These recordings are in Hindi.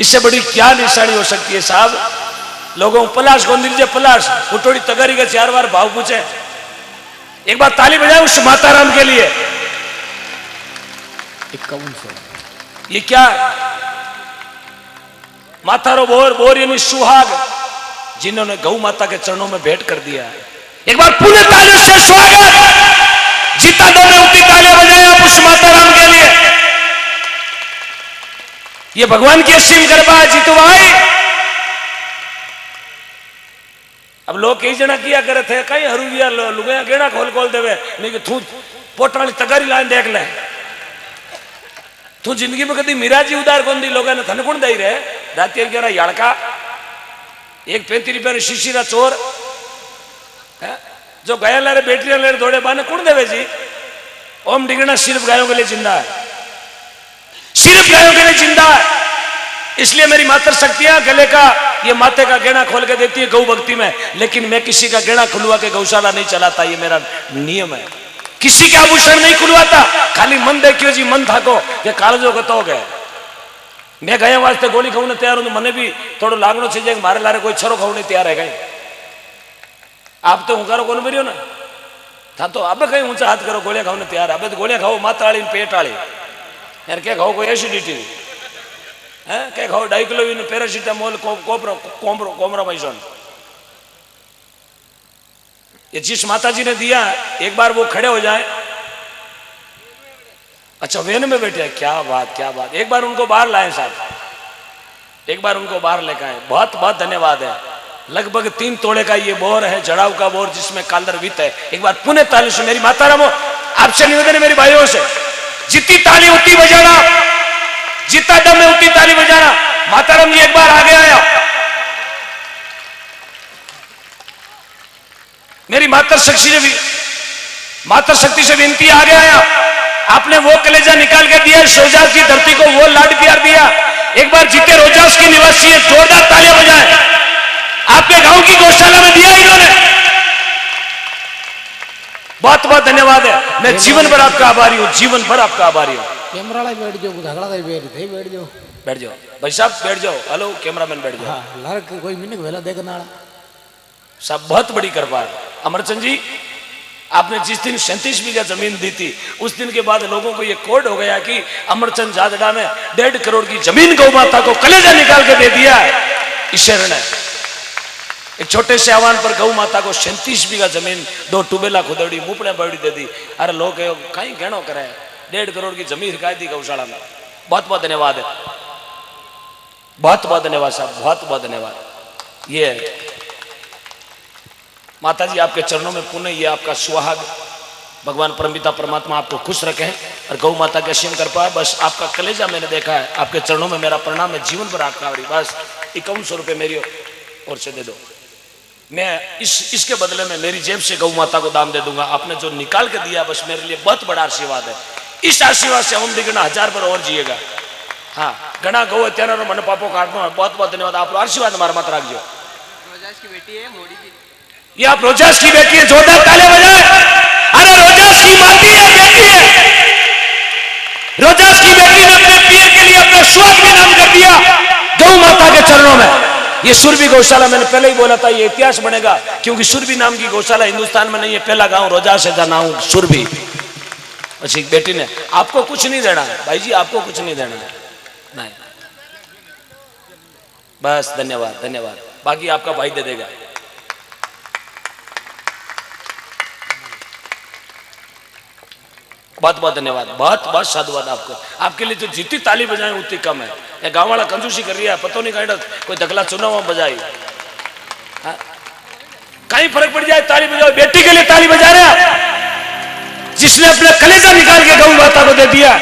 इससे बड़ी क्या निशानी हो सकती है साहब। लोगों पलाश कौन दीजिए, पलाश उठोड़ी तगारी का 4 बार भाव पूछे। एक बार ताली बजाए उस माता राम के लिए। 5100 ये क्या माता रो बोर, बोर यानी सुहाग, जिन्होंने गौ माता के चरणों में भेंट कर दिया है। एक बार पूरे तालियों से स्वागत, जीता दो ने उतनी तालियां बजाए आप उस माता राम के लिए। ये भगवान की असीम कृपा है जीतू भाई। अब लोग कई जना किया करे थे, कई हरूविया लुगाया गेड़ा खोल खोल देवे, नहीं कि तू पोटाली तगारी लाइन देख ले, तू जिंदगी में कभी मीरा जी उदार कौन दी, लोगों ने थन कौन दई रहे राती 11 याड़का, एक 35 रुपया शीशी चोर है? जो गया ले बेटियां ले दौड़े बाने कौन देवे जी। ओम डिगना सिर्फ गायों के लिए जिंदा है, सिर्फ गायों के लिए जिंदा है। इसलिए मेरी मातर शक्तियां गले का ये माथे का गहना खोल के देती है गौ भक्ति में, लेकिन मैं किसी का गहना खुलवा के गौशाला नहीं चलाता, ये मेरा नियम है। किसी के आभूषण नहीं खुलवाता, खाली मन देखियो जी, मन थाको ये कालजो कतो हो गए। मैं गया वास्ते गोली खाने तैयार हूं, मने भी थोड़ा लागनो चाहिए मारे लारे कोई छरो खाने तैयार है गए। आप तो हुकारो कौन बरियो ना था, तो अब कहीं ऊंचा हाथ करो गोलियां खाने तैयार। अब तो गोलियां खाओ माता वाली पेट वाली यार, क्या खाओ कोई एसिडिटी है, क्या खाओ डाइक्लोविन पैरासीटामोल कोमरामाइजोन। ये जिस माता जी ने दिया एक बार वो खड़े हो जाए। अच्छा वेन में बैठे, क्या बात क्या बात। एक बार उनको बाहर लाए साहब, एक बार उनको बाहर लेकर आए। बहुत बहुत धन्यवाद है। लगभग 3 तोड़े का ये बोर है, जड़ाव का बोर जिसमें कालर वित है। एक बार पुणे ताली से मेरी माता रामो आपसे निवेदन है मेरी भाइयों से, जितनी ताली उतनी बजाना, जितना दम है उतनी ताली बजाना। माता राम जी एक बार आगे आया, मेरी मातर शक्ति से विनती आगे आया। आपने वो कलेजा निकाल के दिया शोजास की धरती को, वो लाड प्यार दिया। एक बार जीते रोजास के निवासी है, जोरदार तालियां बजाएं। आपके गांव की गौशाला में दिया इन्होंने, बहुत बहुत धन्यवाद है। मैं जीवन भर आपका आभारी हूं, जीवन भर आपका आभारी हूं। कैमरा लाई बैठ जाओ, झगड़ा दे बैठ जाओ, बैठ जाओ भाई साहब, बैठ जाओ। हेलो कैमरामैन बैठ जाओ। हाँ, लड़क कोई मिनट वेला देखना साहब बहुत बड़ी कृपा है। अमरचंद जी आपने जिस दिन 37 बीघा जमीन दी थी, उस दिन के बाद लोगों को यह कोड हो गया कि अमरचंद जादड़ा ने 1.5 करोड़ की जमीन गौ माता को कलेजा निकाल के दे दिया है। ईश्वर ने एक छोटे से आह्वान पर गौ माता को 37 बीघा जमीन, 2 टूबेला खुदड़ी मुपड़े बड़ी दे दी। अरे लोग कहीं कहनो करे 1.5 करोड़ की जमीन हिकाई दी गौशाला में। बहुत बहुत धन्यवाद है, बहुत बहुत धन्यवाद साहब, बहुत बहुत धन्यवाद। ये माता जी आपके चरणों में पुनः ये आपका सुहाग, भगवान परमपिता परमात्मा आपको खुश रखे और गौ माता के असीम कृपा है। बस आपका कलेजा मैंने देखा है, आपके चरणों में मेरा प्रणाम है, जीवन भर आपका आभारी। बस 5100 रुपये मेरी ओर से दे दो, मैं इसके बदले में मेरी जेब से गौ माता को दाम दे दूंगा। आपने जो निकाल के दिया बस मेरे लिए बहुत बड़ा आशीर्वाद है। इस आशीर्वाद से हम दिगना 1000 पर और जिएगा। हाँ घना गौ अत्यार मन पापो काटना, बहुत बहुत धन्यवाद। आप आशीर्वाद हमारा मत रखियो। रोजास की बेटी है मोड़ी की, ये आप रोजास की बेटी है, जोरदार तालियां बजाएं। अरे रोजास की माती है, बेटी है। रोजास की बेटी ने अपने पिए के लिए अपना सुहाग भी नाम कर दिया गौ माता के चरणों में। ये सुरभि गौशाला मैंने पहले ही बोला था, ये इतिहास बनेगा, क्योंकि सुरभि नाम की गौशाला हिंदुस्तान में नहीं है। पहला गांव रोजास है, नाम सुरभि। अच्छी बेटी ने आपको कुछ नहीं देना है भाई जी, आपको कुछ नहीं देना है, नहीं बस धन्यवाद धन्यवाद, बाकी आपका भाई दे देगा। बहुत बहुत धन्यवाद, बहुत बहुत साधुवाद आपको। आपके लिए तो जितनी ताली बजाएं उतनी कम है। ये गांव वाला कंजूसी कर रहा है, पता नहीं कहीं कोई दखला चुनाव बजाई, कहीं फर्क पड़ जाए ताली बजाओ। बेटी के लिए ताली बजा रहे हैं, जिसने अपना कलेजा निकाल के गौ माता को दे दिया।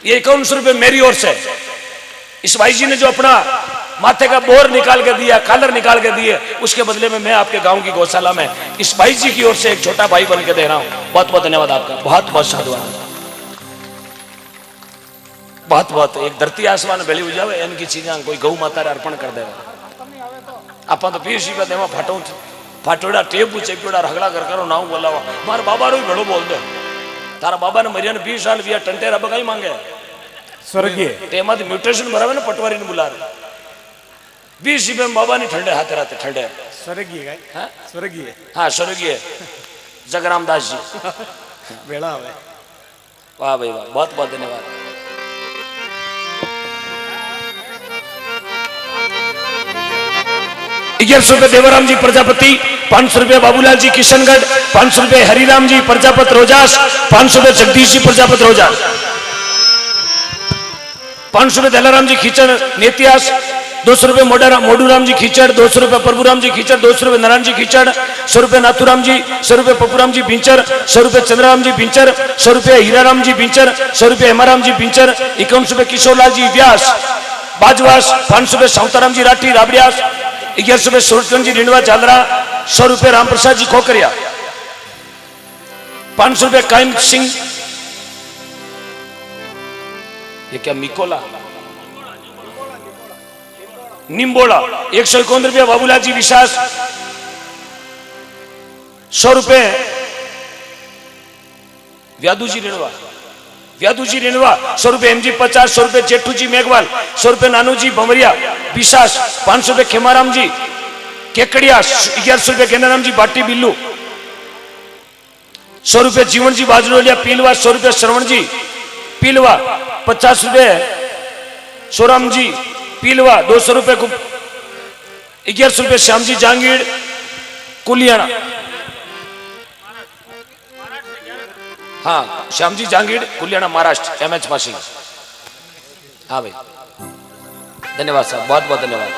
ये 5100 रुपये मेरी ओर से, इस भाई जी ने जो अपना माथे का बोर निकाल के दिया, कालर निकाल के दिए, उसके बदले में मैं आपके गांव की गौशाला में इस भाई जी की ओर से एक छोटा भाई बन के दे रहा हूं। बहुत बहुत धन्यवाद आपका, बहुत बहुत साधुवाद, बहुत बहुत। एक धरती आसमान बेली हो जाए इनकी चीजें कोई गौ माता अर्पण कर देगा। आप तो पीसी का देवा फाटो फाटोड़ा टेप चेपड़ा रगड़ा कर करो ना बोलावा। मारे बाबा रो भेड़ो बोल दो, तारा बाबा ने मरिया ने 20 साल बिया टंटेरा बगाई मांगे स्वर्गीय તેમાંથી મ્યુટેશન ભરાવે ને પટવારીને બોલાવે 20 રૂપિયા બાબાની ઠંડે હાથે રાતે ઠંડે स्वर्गीय काय હા स्वर्गीय હા સ્વર્ગીય જગરામદાસજી वेळा हवे वाह भाई वाह बहुत बहुत धन्यवाद ₹1100 देवराम जी प्रजापति ₹500 बाबूलाल जी किशनगढ़ ₹500 हरिराम जी प्रजापत रोजास ₹500 जगदीश जी प्रजापत रोजास ₹500 दलाराम जी खींचड़ नेतियास ₹200 मोडूराम जी खींचड़ ₹200 प्रभुराम जी खींचड़ ₹200 नारायण जी खींचड़ ₹100 नाथुराम जी ₹100 पपुराम जी भिंचर ₹100 चंद्रराम जी भिंचर ₹100 हीराराम जी भिंचर ₹100 हेमाराम जी भिंचर ₹51 किशोरलाल जी व्यास बाजवास ₹500 सावताराम जी राठी राबड़ियास ₹1100 सूरजगंज जी रिंडवा चांदरा ₹100 रामप्रसाद जी खोकरिया ₹500 कायम सिंह ये क्या मिकोला निम्बोला ₹151 बाबूलाल जी विशास ₹100 व्यादूजी रेणवा ₹100 एमजी 50 ₹100 जेठू जी मेघवाल ₹100 नानूजी भंवरिया विशास ₹500 खेमाराम जी केकड़िया ₹1100 गेनाराम जी बाटी बिल्लू ₹100 जीवन जी बाजरोलिया पीलवा ₹100 श्रवण जी पीलवा ₹50 सोराम जी पीलवा ₹200 ₹1100 श्याम जी जांगीड़ कुलियाना हाँ श्याम जी जांगीड़ कुलियाना महाराष्ट्र एमएच पासिंग हाँ भाई धन्यवाद साहब बहुत बहुत धन्यवाद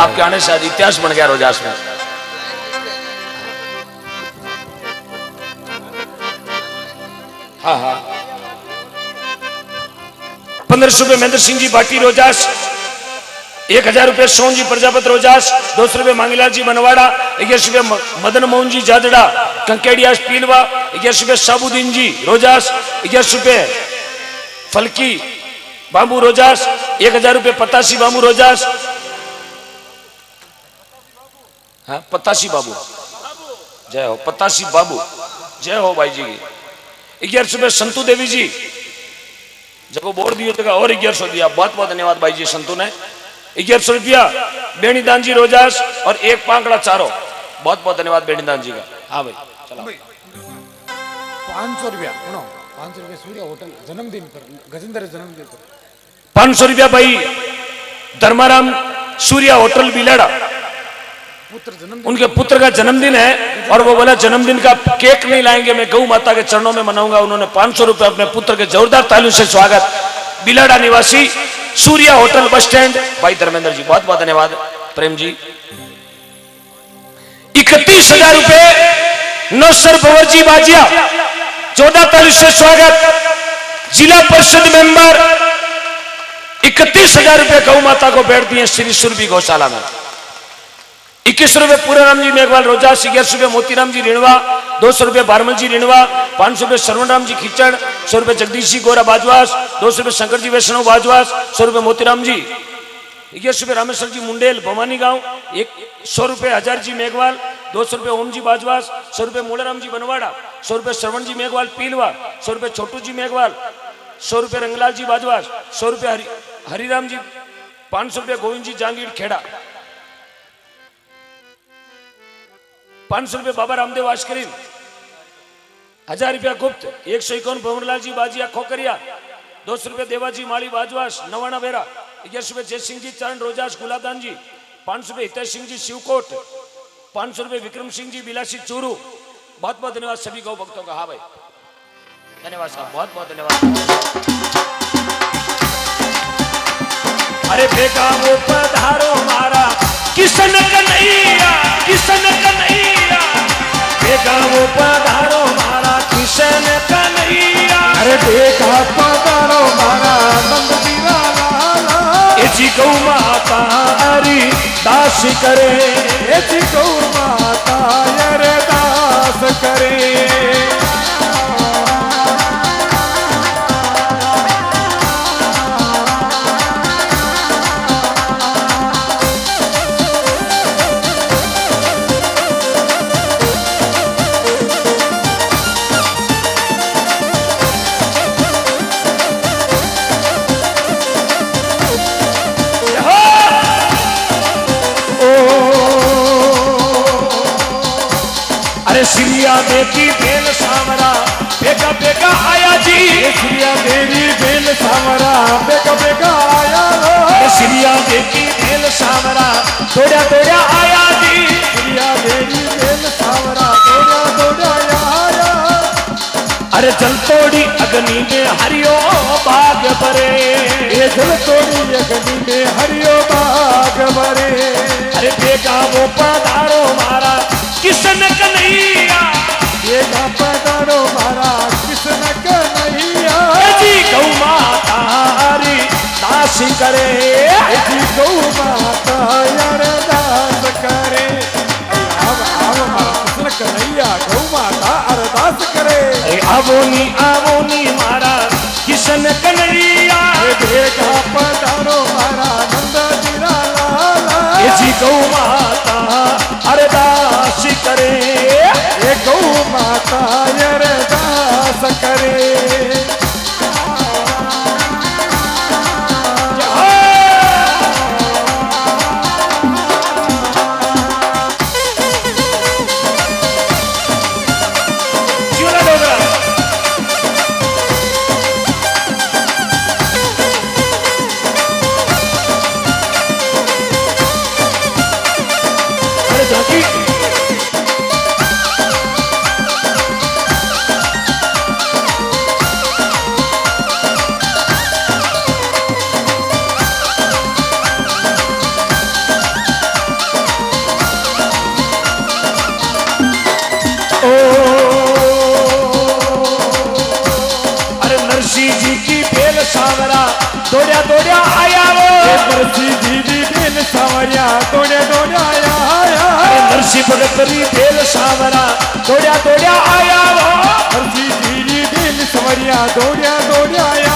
आपके आने से आज इतिहास बन गया रोजास में हाँ हाँ ₹1500 महेंद्र सिंह जी बाटी रोजास ₹1000 सोन जी प्रजापत रोजास ₹200 मांगीलाल जी बनवाड़ा ₹1100 मदन मोहन जी जादड़ा कंकेडियास पीलवा ₹1100 साबुद्दीन जी रोजास ₹1100 फलकी बाबू रोजास ₹1000 पतासी बाबू रोजास हाँ पतासी बाबू जय हो पतासी बाबू जय हो भाई जी की ₹1100 संतू देवी जी जब बोर्ड दियो तो और 1100 दिया बहुत बहुत धन्यवाद भाई जी संतू ने ₹1100 बेणीदान जी रोजास और 1 पांकड़ा चारो बहुत बहुत धन्यवाद बेणीदान जी का हाँ भाई चलो ₹500 सूर्य होटल जन्मदिन पर गजेंद्र जन्मदिन पर ₹500 भाई धर्माराम सूर्या होटल बिलाड़ा पुत्र जन्मदिन उनके पुत्र का जन्मदिन है और वो बोला जन्मदिन का केक नहीं लाएंगे मैं गौ माता के चरणों में मनाऊंगा उन्होंने ₹500 अपने पुत्र के जोरदार तालियों से स्वागत बिलाड़ा निवासी सूर्या होटल बस स्टैंड भाई धर्मेंद्र जी बहुत बहुत धन्यवाद प्रेम जी ₹31,000 नौसर भंवर जी बाजिया 14 तालियों से स्वागत जिला परिषद मेंबर ₹31,000 गौ माता को बैठ दिए श्री सुरभि गौशाला में ₹21 पूराराम जी मेघवाल रोजास ₹1100 मोतीराम जी रेणवा ₹200 बारमल जी रेणवा ₹500 श्रवणराम जी खींचड़ ₹100 जगदीश जी गोरा बाजवास ₹200 शंकर जी वैष्णव बाजवास ₹100 मोतीराम जी ₹1100 रामेश्वर जी मुंडेल भवानी गांव ₹100 हजार जी मेघवाल ₹200 ओम जी बाजवास ₹100 मोड़ाराम जी बनवाड़ा ₹100 श्रवण जी मेघवाल पीलवा ₹100 छोटू जी मेघवाल ₹100 रंगलाल जी बाजवास ₹100 हरिराम जी ₹500 गोविंद जी जांगीर खेड़ा ₹500 बाबा रामदेव आश्करीन ₹1000 गुप्त 151 भंवरलाल जी बाजिया खोकरिया ₹200 देवाजी माली बाजवास नवाना बेरा ₹1100 जयसिंह जी चरण रोजास गुलाबदान जी ₹500 हितेश सिंह जी शिवकोट ₹500 विक्रम सिंह जी बिलासी चूरू बहुत बहुत धन्यवाद सभी गौ भक्तों का हाँ भाई धन्यवाद साहब बहुत बहुत धन्यवाद अरे बेगा वो पधारो मारा किशन कन्हैया बेगा वो पधारो मारा किशन कन्हैया अरे देखा पधारो मारा नंद पीरा लाला जी गौ माता हरि दास करे ऐसी गौ माता अरे दास करे श्रिया देवी भेल सावरा बेगा बेगा आया जी। श्रिया देवी भेल सावरा बेगा बेगा आया लो। श्रिया देवी भेल सावरा दौड़ा दौड़ा आया जी। श्रिया देवी भेल सावरा दौड़ा दौड़ा आया। अरे जल तोड़ी अग्नि में हरियो बाग भरे। ये जल तोड़ी अग्नि में हरियो बाग भरे। अरे बेगा वो पधारो मारा किशन कन्हैया। ये पधारो मारा किशन कन्हैया। जी गौ माता हरि दास करे। जी गौ माता यार दास करे। आव आव मारा किशन कन्हैया गौ माता अरदास करे। आवोनी मारा किशन कन्हैया। बेगा पधारो मारा नंद जीरा लाला। जी गौ माता अरदास करे। ये गौ माता अरदास करे। अरे नरसिंह जी की भेल सावरा दौड़ा दौड़ा आया वो। नरसिंह जी भेल सावरिया दौड़ा दौड़ा आया। अरे नरसिंह भगतरी भेल सावरा दौड़ा दौड़ा आया वो। नरसिंह जी भेल सावरिया दौड़ा दौड़ा आया।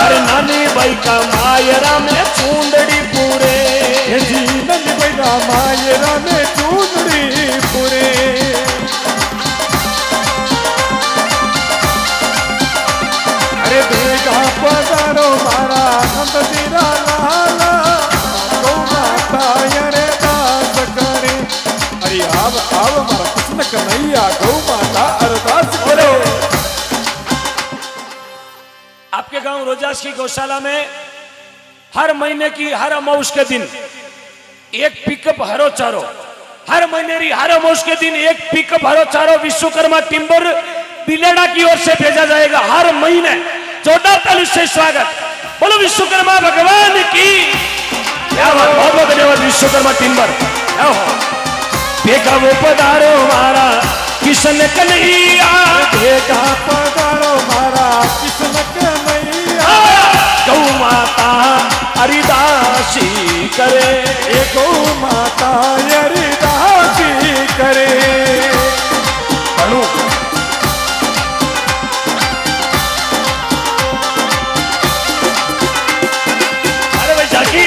अरे नानी भाई का मायरा में चूंदड़ी पूरे। जी नंदी भाई का मायरा में चूंदड़ी पूरे। अरे बेगा पधारो मारा नंद जीरा लाला। गौ माता यारे दास करे। अरे आव आव मारा किशन कन्हैया गौ माता अरदास करे। आपके गांव रोजास की गौशाला में हर महीने की हर अमावस के दिन एक पिकअप हरो चारो। हर महीने की हर अमावस के दिन एक पिकअप हरो चारो विश्वकर्मा टिम्बर बिलेड़ा की ओर से भेजा जाएगा। हर महीने 14 तारीख से स्वागत। बोलो विश्वकर्मा भगवान की। क्या बात, बहुत बहुत धन्यवाद विश्वकर्मा टिम्बर। बेगा वो पधारो मारा किशन कन्हैया। बेगा पधारो मारा किशन कन्हैया। गौ माता हरिदासी करे। ए गौ माता हरिदासी करे। अरे भाई जाकी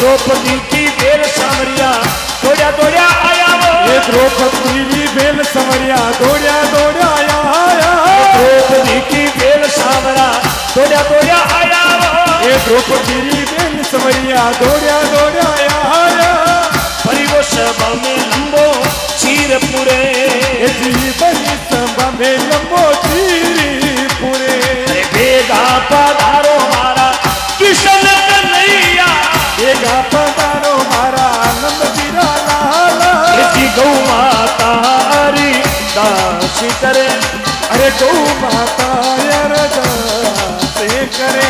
द्रौपदी की भेल सावरिया दौड़ा दौड़ा आया वो। ये द्रौपदी की भेल सावरिया दौड़ा दौड़ा आया। द्रौपदी की भेल सावरा दौड़ा दौड़ा आया वो। ये द्रौपदी की भेल सावरिया दौड़ा दौड़ा आया। परिवो सभा में लंबो चीर पूरे। बड़ी सभा में लंबो चीर पूरे। अरे बेगा पधारो मारा किशन कन्हैया। बेगा पधारो मारा नंद जीरा लाला। गौ माता हरिदास करे। अरे गौ माता अरदास करे।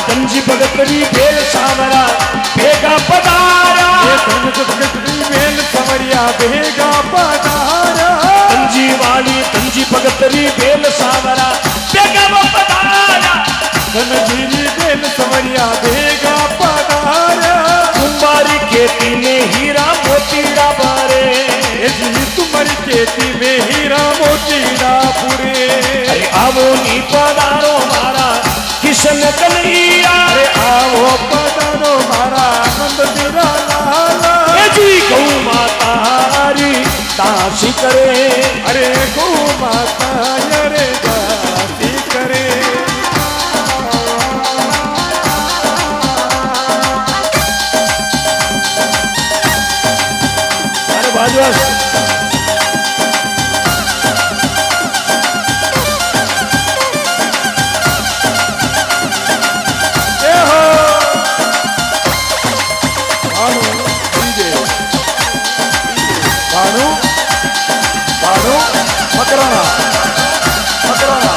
धनजी भगतरी बेल सावरा भेगा पधारा ये धनजी भगतरी बेल सावरिया भेगा पधारा धनजी वाली धनजी भगतरी बेल सावरा भेगा पधारा धनजी बेल सावरिया भेगा पधारा तुम्हारी खेती में हीरा मोतीरा बारे जी तुम्हारी खेती में हीरा मोतीरा पूरे अरे आवो नी पधारो मारा किशन कन्हैया अरे आओ पधारो मारा आनंद तेरा लाला जी गौ माता हरी दासी करे अरे गौ माता अरे दासी करे अरे भाजवास भानु भानु मकराना मकराना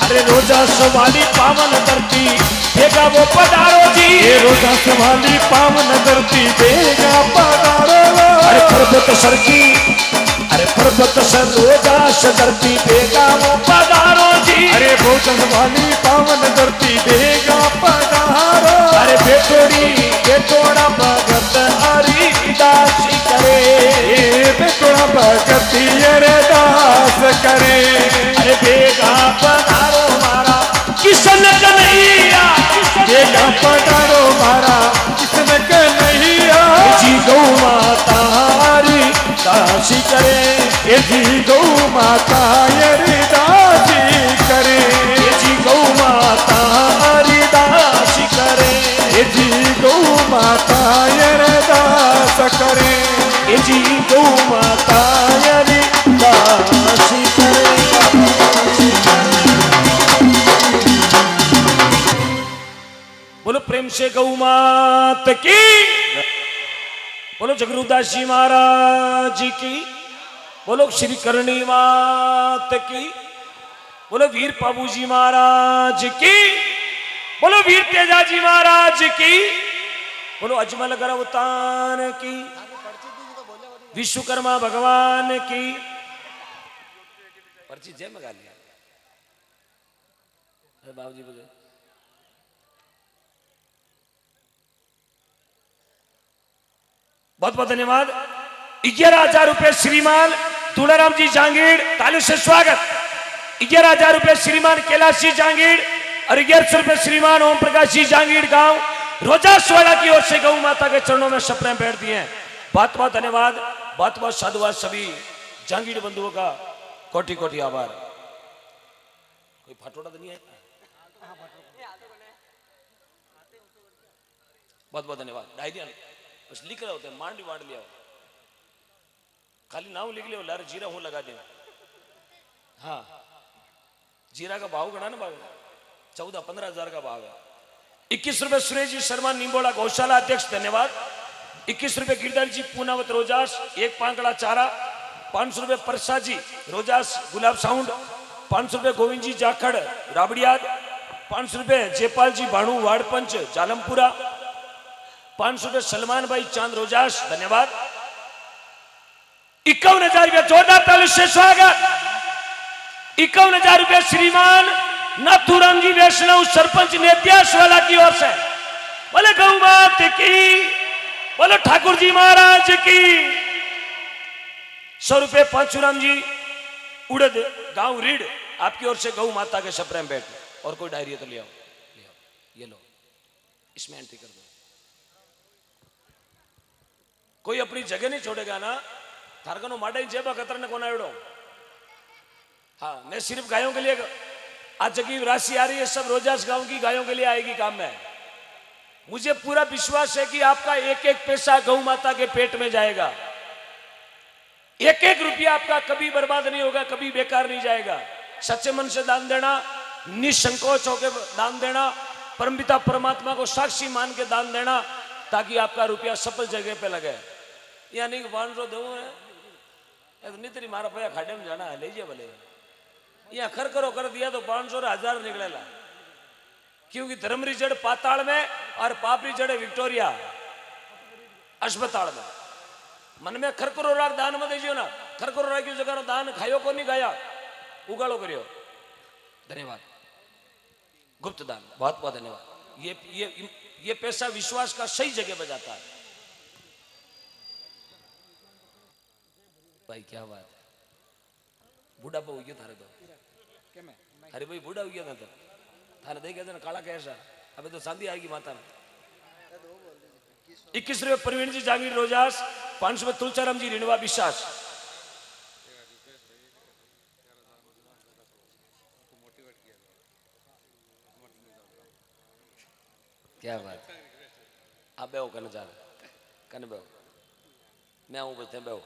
अरे रोजा सवाली पावन धरती भेगा वो पधारो जी ये रोजा संभाली पावन धरती देगा पधारो अरे पर्वत सर की अरे पर्वत सर रोजा धरती भेगा वो पधारो जी अरे रोजा संभाली पावन धरती देगा पधारो अरे बेटोड़ा भगत हरी दासी करे ये बेटोड़ा भगती अरे दास करे अरे भेगा पधारो मारा किशन कन्हैया देगा पधारो मारा किसने कन्हैया जी गौ माता हरी दासी करे ये जी गौ माता अरे दासी करे ये जी गौ माता हरी दासी करे ये जी गौ माता अरे दास करे ये जी गौ माता हरी दासी करे बोलो प्रेम से गौ मात की बोलो जगरूदास जी महाराज की बोलो श्री करणी मात की बोलो वीर बाबू जी महाराज की बोलो वीर तेजा जी महाराज की बोलो अजमल गर्वतान की विश्वकर्मा भगवान की पर्ची जय मगा लिया बाबू जी बोले बहुत बहुत धन्यवाद 11,000 रुपए श्रीमान तुलाराम जी जांगीर ताली से स्वागत 11,000 रुपए श्रीमान कैलाश जी जांगीर और 1100 रुपए श्रीमान ओम प्रकाश जी जांगीर गांव रोजासवाड़ा की ओर से गौ माता के चरणों में सपने बैठ दिए हैं। बहुत बहुत धन्यवाद बहुत बहुत साधुवाद सभी जांगीर बंधुओं का कोटि कोटि आभार। कोई फटोड़ा तो नहीं है? बहुत बहुत धन्यवाद। डायरिया बस लिख रहे होते मांड लिया खाली नाम लिख लिया लारे जीरा हूं लगा दे। हाँ जीरा का भाव गणा ना भाव 14-15 का भाव है। 21 रुपए सुरेश जी शर्मा निम्बोड़ा गौशाला अध्यक्ष धन्यवाद। 21 रुपए गिरधर जी पूनावत रोजास एक पांकड़ा चारा। 500 रुपए प्रसाद जी रोजास गुलाब साउंड। 500 रुपए गोविंद जी जाखड़ राबड़ियाद। 500 रुपए जयपाल जी भाणु वाड़पंच जालमपुरा। 500 रुपए सलमान भाई चांद रोजास धन्यवाद। 51,000 रुपया जोरदार ताली से स्वागत। 51,000 रुपया श्रीमान नाथुराम जी वैष्णव सरपंच नेत्यासवाला की ओर से। बोले गौ मात की बोलो ठाकुर जी महाराज की। 100 रुपए पांचुराम जी उड़द गांव रीड आपकी ओर से गौ माता के सप्रेम बैठ। और कोई डायरी है तो ले आओ ये लो इसमें एंट्री कर दो। कोई अपनी जगह नहीं छोड़ेगा ना थारकनो माडा जेबा कतर ने कोना एड़ो। हाँ मैं सिर्फ गायों के लिए आज जगह राशि आ रही है सब रोजास गांव की गायों के लिए आएगी काम में। मुझे पूरा विश्वास है कि आपका एक एक पैसा गौ माता के पेट में जाएगा। एक एक रुपया आपका कभी बर्बाद नहीं होगा कभी बेकार नहीं जाएगा। सच्चे मन से दान देना निसंकोच होकर दान देना परमपिता परमात्मा को साक्षी मान के दान देना ताकि आपका रुपया सफल जगह पे लगे। यानी कि 500 दो है तो नितरी मारा भैया खाडे में जाना है लीजिए भले। यहाँ खर करो कर दिया तो 500 और 1000 निकलेला, क्योंकि धर्मरी जड़ पाताल में और पापरी जड़े विक्टोरिया अस्पताल में। मन में खर करो दान में दीजियो ना, खर करो की जगह दान खायो को नहीं खाया उगाड़ो करियो। धन्यवाद। गुप्त दान बहुत बहुत धन्यवाद। ये पैसा विश्वास का सही जगह पे जाता है। भाई क्या बात है, बूढ़ा हो गया थारे तो, अरे भाई बूढ़ा हो गया था तो थाने देखे थे ना काला कैसा, अबे तो शादी आएगी माता में। 21 रुपये प्रवीण जी जागीर रोजास, 500 रुपये तुलचाराम जी रिणवा विश्वास। क्या बात, आप बेहो करने जा रहे कने बेहो, मैं हूं बचते बेहो।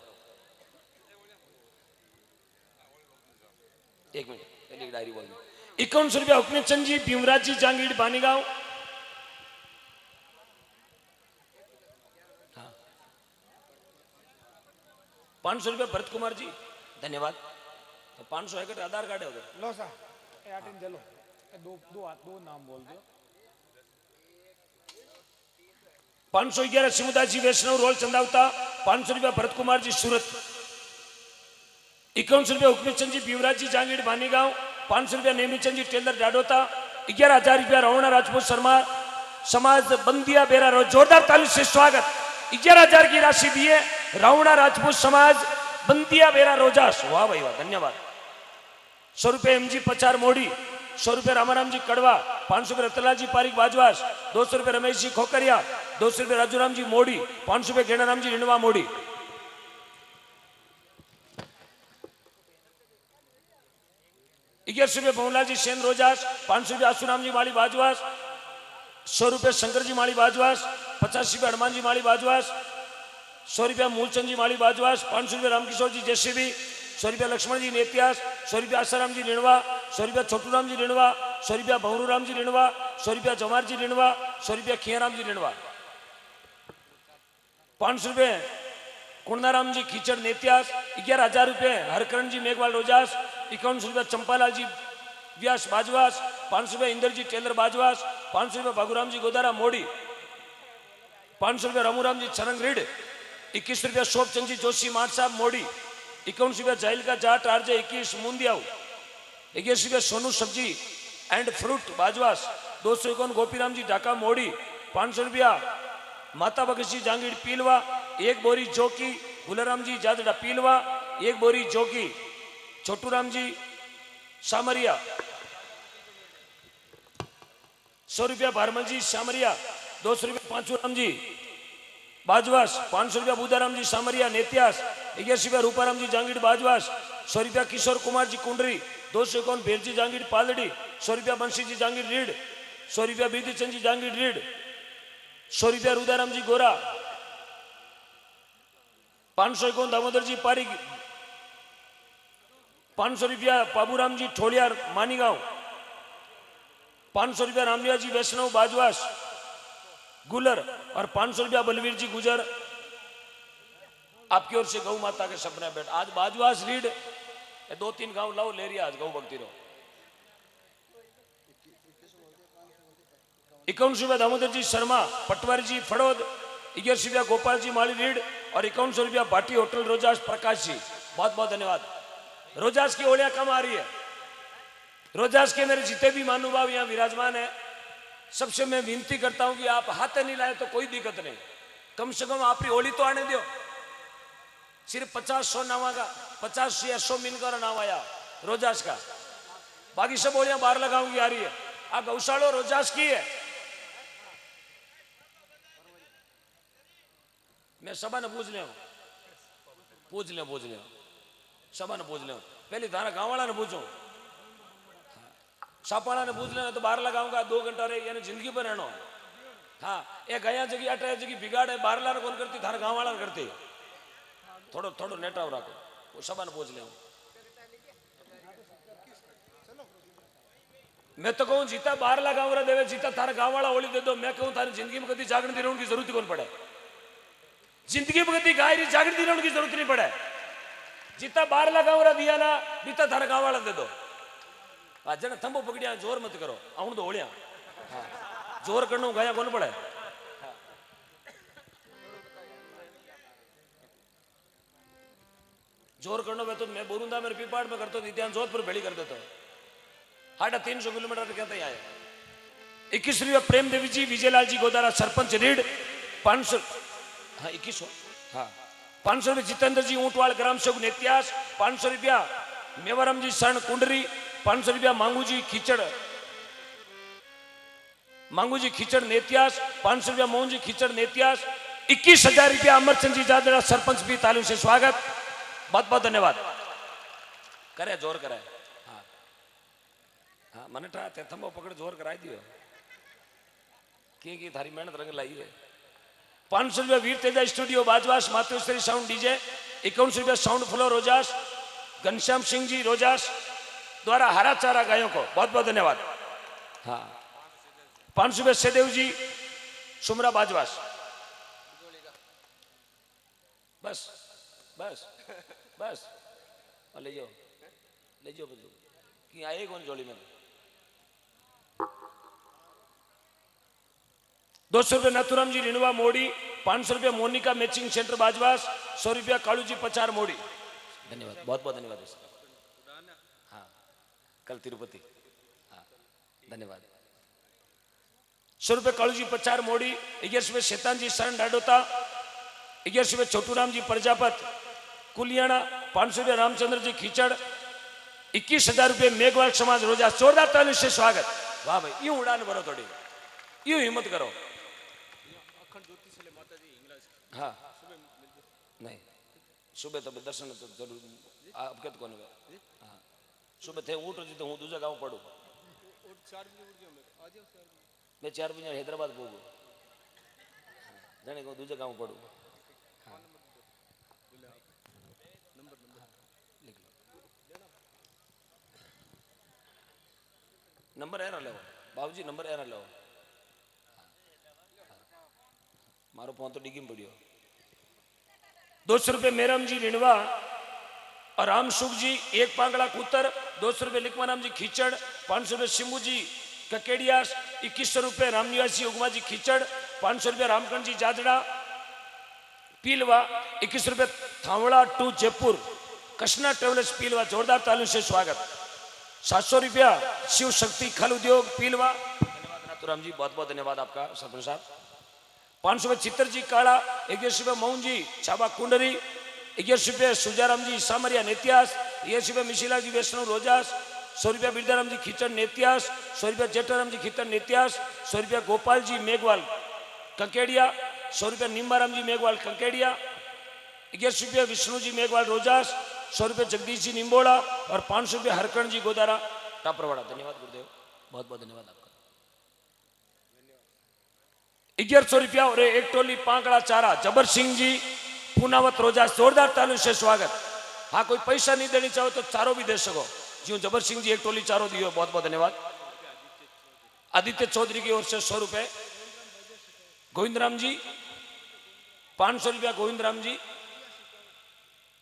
एक मिनट पहले डायरी बोल। 51 रुपया हुक्मेचंद जी भीमराज जी जांगीड़ बानीगांव। हाँ 500 रुपया भरत कुमार जी धन्यवाद। तो 500 है कि आधार कार्ड है उधर लो सा ए आटिन दे लो, दो नाम बोल दो। 511 सिमुदाय जी वैष्णव रोल चंदावता। 500 रुपया भरत कुमार जी सूरत। 51 रुपया हुक्मेचंद जी भीमराज जी जांगीड़ बानीगांव। 500 रुपया नेमीचंद जी टेलर डाडोता। 11,000 रुपया रवणा राजपूत शर्मा समाज बंदिया बेरा रोज, जोरदार ताली से स्वागत। 11,000 की राशि दिए रवणा राजपूत समाज बंदिया बेरा रोजास, वाह भाई वाह धन्यवाद। 100 रुपये एमजी पचार मोड़ी। 100 रुपये रामाराम जी कड़वा। 500 रुपये रतनलाल जी पारिक बाजवास। 200 रुपये रमेश जी खोकरिया। 200 रुपये राजूराम जी मोड़ी। 500 रुपये गेणाराम जी रिणवा मोड़ी। ₹11 भवनलाल जी सेन रोजास। 500 रुपये आसुराम जी माली बाजवास। 100 रुपये शंकर जी माली बाजवास। 50 रुपये हनुमान जी माली बाजवास। 100 रुपया मूलचंद जी माली बाजवास। 500 रुपये रामकिशोर जी जेसीबी। 100 रुपया लक्ष्मण जी नेत्यास। 100 रुपया आसाराम जी रिणवा। 100 रुपया छोटूराम जी रिणवा। 100 रुपया भवरूराम जी रिणवा। 100 रुपया जवार जी रिणवा। 100 रुपया खियाराम जी रिणवा। 500 रुपये कुंडाराम जी खीचड़ नेत्यास। 11,000 रुपये हरकरण जी मेघवाल रोजास। 51 रुपया चंपालाल जी व्यास बाजवास। 500 रुपये इंदर जी टेलर बाजवास। 500 रुपये बागुराम जी गोदारा मोड़ी। 500 रुपये रामूराम जी छरंग रीड। 21 रुपया शोभचंद जी जोशी माठ साहब मोड़ी। 51 रुपया जाहिल का जाट आरजे 21 मुंदियाऊ। 21 रुपया सोनू सब्जी एंड फ्रूट बाजवास। 251 गोपीराम जी ढाका मोड़ी। 500 रुपया माता भगत जी जांगीड़ पीलवा। 1 बोरी जोकी गुलाराम जी जादड़ा पीलवा। 1 बोरी जोकी छोटूराम जी सामरिया। 100 रुपया भारमल जी सामरिया। 200 रुपया पांचूराम जी बाजवास। 500 रुपया बुदाराम जी सामरिया नेत्यास। 21 रुपया रूपाराम जी जांगीड़ बाजवास। 100 रुपया किशोर कुमार जी कुंडरी। 251 भेर जी जांगीड़ पालड़ी। 100 रुपया बंशी जी जांगीड़ रीड। 100 रुपया बीदीचंद जी जांगीड़ रीड। 100 रुपया रुदाराम जी गोरा। 551 दामोदर जी पारिक। 500 रुपया बाबूराम जी ठोलियार मानीगांव। 500 रुपया रामलिया जी वैष्णव बाजवास गुलर। और 500 रुपया बलवीर जी गुजर। आपकी ओर से गौ माता के सपने बैठ। आज बाजवास रीड 2-3 गांव लाओ ले रिया आज गौ भक्ति रो। 51 रुपया दामोदर जी शर्मा पटवारी जी फड़ोद। 21 रुपया गोपाल जी माली रीड। और 51 रुपया भाटी होटल रोजास प्रकाश जी, बहुत बहुत धन्यवाद। रोजास की ओलियां कम आ रही है। रोजास के मेरे जितने भी महानुभाव यहाँ विराजमान है, सबसे मैं विनती करता हूं कि आप हाथ नहीं लाए तो कोई दिक्कत नहीं, कम से कम आपकी होली तो आने दो। सिर्फ 50-100 नावा का 50 या 100 मिन का नाम आया रोजास का, बाकी सब ओलियां बाहर लगाऊंगी आ रही है। आ गौशालो रोजास की है। मैं सभा ने पूछ ले सभा ने पूछ ले। पहले थारा गांव वाला ने पूछो, सापाड़ा ने पूछ लेना तो बाहर लगाऊंगा 2 घंटा रहे यानी जिंदगी पर रहना। हाँ ये गया जगह अटा जगह बिगाड़ है बाहर लाना कौन करती, थारा गांव वाला करती। थोड़ो थोड़ो नेटा रखो, वो सभा ने पूछ ले। मैं तो कहूँ जीता 12 लाख गाँव देवे, जीता थारा गाँव वाला होली दे दो। मैं कहूँ तारी जिंदगी में कभी जागरण रहने की जरूरत ही कौन पड़े, जिंदगी में कभी गाय जागृत रहने की जरूरत नहीं पड़े। जीता 12 लाख गाँव दिया ना, बीता थारा गाँव वाला दे दो। जना थंबो पकड़िया, जोर मत करो, आऊं तो होलिया। हाँ, जोर करना गाया कौन पड़े। जोर करना मैं तो मैं बोलूंगा मेरे पीपाड़ में करता हूँ, जोधपुर भेड़ी कर देता हूँ। 350 किलोमीटर कहते आए। 21 प्रेम देवी जी, विजयलाल जी गोदारा सरपंच रीड 500। हाँ 21। हाँ 500 रुपये जितेंद्र जी ऊंटवाड़ ग्राम सेवक नेत्यास। 500 रुपया मेवाराम जी शरण कुंडरी। 500 रुपया मांगू जी खींचड़, मांगू जी खींचड़ नेत्यास। 500 रुपया मोहन जी खींचड़ नेत्यास। 21,000 रुपया अमरचंद जी जादरा सरपंच भी तालीम से स्वागत, बहुत बहुत धन्यवाद। करे जोर करे। हाँ हाँ मन ठा थंबो पकड़ जोर कराई दियो की थारी मेहनत रंग लाई है। 500 रुपया Veer Teja studio Bajwas Matoshri sound DJ. 51 रुपया साउंड फ्लो रोजास घनश्याम सिंह जी रोजास द्वारा हरा चारा गायों को बहुत बहुत धन्यवाद। हाँ 500 रुपया सदेव जी सुमरा बाजवास। बस बस बस ले जाओ ले जाओ बदलू कि आए कौन जोड़ी में। 200 रुपया नाथुराम जी रिणवा मोड़ी। 500 रुपया मोनिका मैचिंग सेंटर बाजवास। 100 रुपया कालू जी पचार मोड़ी। धन्यवाद बहुत बहुत धन्यवाद। हाँ कल तिरुपति। हाँ धन्यवाद। 100 रुपये कालू जी पचार मोड़ी। 11 रुपये शैतान जी शरण डाडोता। 11 रुपये छोटूराम जी प्रजापत कुलियाना। 500 रुपये रामचंद्र जी खींचड़। 21,000 रुपये मेघवाल समाज रोजा। जोरदार ताली से स्वागत। वाह भाई यूं उड़ान भरो थोड़ी, यूं हिम्मत करो। हाँ नहीं सुबह तो दर्शन तो जरूर आप कहते कौन। हाँ सुबह थे उठ जी तो हूँ दूसरा गाँव पढ़ू। मैं 4 बजे हैदराबाद पहुँचू जाने को दूसरे गाँव पढ़ू। नंबर है ना लो बाबूजी, नंबर है ना लो। मारो फोन तो डिगी में पड़ियो। 200 रुपये मेरम जी रिणवा और राम सुख जी एक पांगड़ा कूतर। 200 रुपये लिखवाराम जी खींचड़। 500 रुपये शिंबू जी ककेडियास। 2100 रुपये रामनिवासी उगमा जी खींचड़। 500 रुपये रामकंड जी जादड़ा पीलवा। 21 रुपये थावड़ा टू जयपुर कृष्णा ट्रेवल्स पीलवा। जोरदार तालियों से स्वागत। 700 रुपया शिव शक्ति खल उद्योग पीलवा। धन्यवाद नाथुराम जी बहुत बहुत धन्यवाद आपका सरपंच साहब। 500 रुपये चित्र जी काड़ा। 11 रुपये मोहन जी छाबा कुंडरी। 11 रुपये सुजाराम जी सामरिया नेत्यास। 11 रुपये मिशिला जी वैष्णव रोजास। 100 रुपया बिरदाराम जी खींचड़ नेत्यास। 100 रुपया जेठाराम जी खींचड़ नेत्यास। 100 रुपया गोपाल जी मेघवाल कंकेडिया। 100 रुपया निम्बाराम जी मेघवाल कंकेडिया। 11 रुपया विष्णु जी मेघवाल रोजास। 100 रुपये जगदीश जी निम्बोड़ा और 500 रुपये हरकर्ण जी गोदारा टापरवाड़ा। धन्यवाद गुरुदेव बहुत बहुत धन्यवाद आपका। 1100 रुपया और एक टोली पांकड़ा चारा जबर सिंह जी पूनावत रोजा। जोरदार तालियों से स्वागत। हाँ कोई पैसा नहीं देनी चाहो तो चारों भी दे सको जी। जबर सिंह जी एक टोली चारों दियो बहुत बहुत धन्यवाद। आदित्य चौधरी की ओर से 100 रुपये। गोविंदराम जी 500 रुपया गोविंदराम जी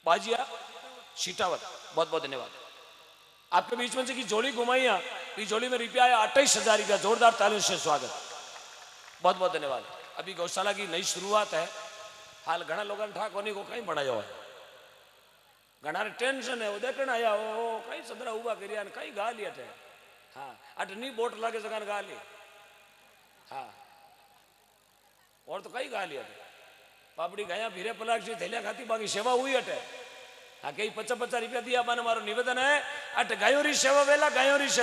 बाजिया सीटावत बहुत बहुत धन्यवाद। आपके बीच में से की जोड़ी घुमाइया इस जोड़ी में रुपया आया 28,000 रुपया। जोरदार तालियों से स्वागत बहुत बहुत धन्यवाद। अभी गौशाला की नई शुरुआत है। हाल घना लोगों ने ठाकोनी को कहीं बनाया है, घना टेंशन है वो देखना आया वो कहीं सदरा उबा करिया कहीं गा लिया थे। हाँ अट नहीं बोट लागे जगह गा ली। हाँ और तो कहीं गा लिया थे पापड़ी गाया भीरे पलाक से थैलिया खाती बाकी सेवा हुई अटे। हाँ कई 50-50 रुपया दिया मानो मारो निवेदन है अट गायों री सेवा वेला गायों री सेवा।